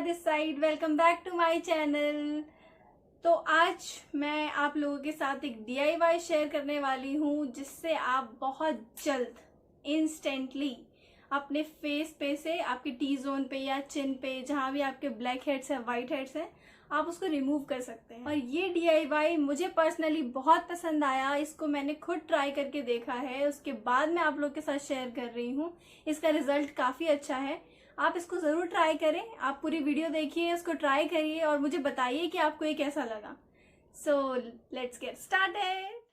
This side, welcome back to my channel. तो आज मैं आप लोगों के साथ एक DIY शेयर करने वाली हूँ जिससे आप बहुत जल्द इंस्टेंटली अपने फेस पे से आपके टी जोन पे या चिन पे जहाँ भी आपके ब्लैक हेड्स हैं, वाइट हेड्स हैं, आप उसको रिमूव कर सकते हैं। और ये DIY मुझे पर्सनली बहुत पसंद आया। इसको मैंने खुद ट्राई करके देखा है, उसके बाद मैं आप लोग के साथ शेयर कर रही हूँ। इसका रिजल्ट काफ़ी अच्छा है। आप इसको ज़रूर ट्राई करें। आप पूरी वीडियो देखिए, इसको ट्राई करिए और मुझे बताइए कि आपको ये कैसा लगा। So let's get started.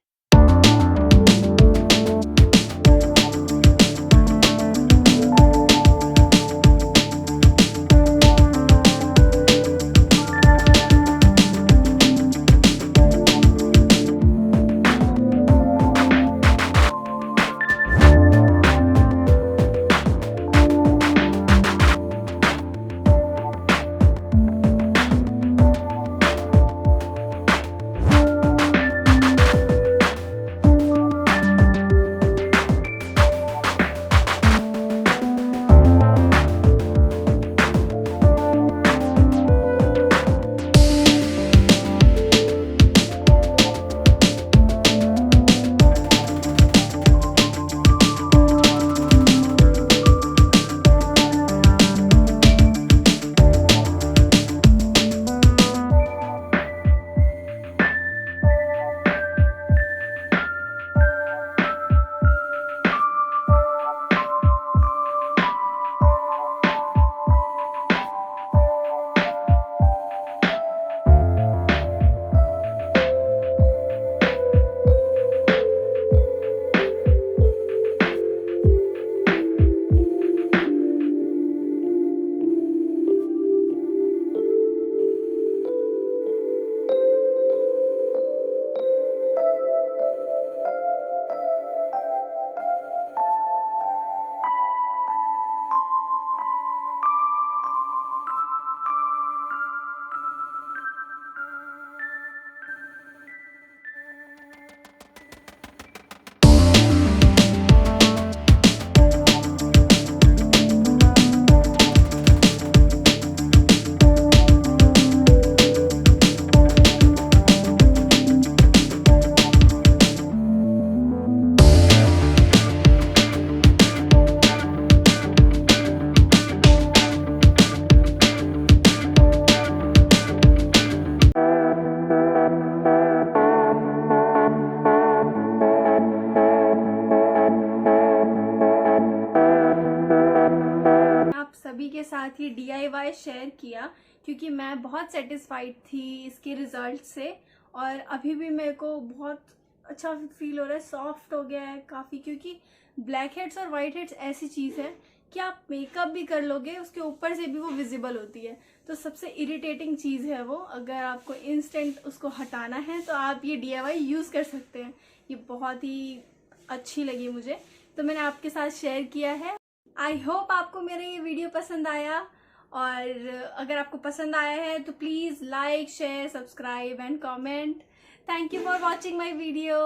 सभी के साथ ये DIY शेयर किया क्योंकि मैं बहुत सेटिस्फाइड थी इसके रिजल्ट से और अभी भी मेरे को बहुत अच्छा फील हो रहा है। सॉफ्ट हो गया है काफ़ी, क्योंकि ब्लैक हेड्स और वाइट हेड्स ऐसी चीज़ है कि आप मेकअप भी कर लोगे उसके ऊपर से भी वो विजिबल होती है। तो सबसे इरिटेटिंग चीज़ है वो। अगर आपको इंस्टेंट उसको हटाना है तो आप ये DIY यूज़ कर सकते हैं। ये बहुत ही अच्छी लगी मुझे, तो मैंने आपके साथ शेयर किया है। आई होप आपको मेरा ये वीडियो पसंद आया, और अगर आपको पसंद आया है तो please like, share, subscribe and comment. Thank you for watching my video.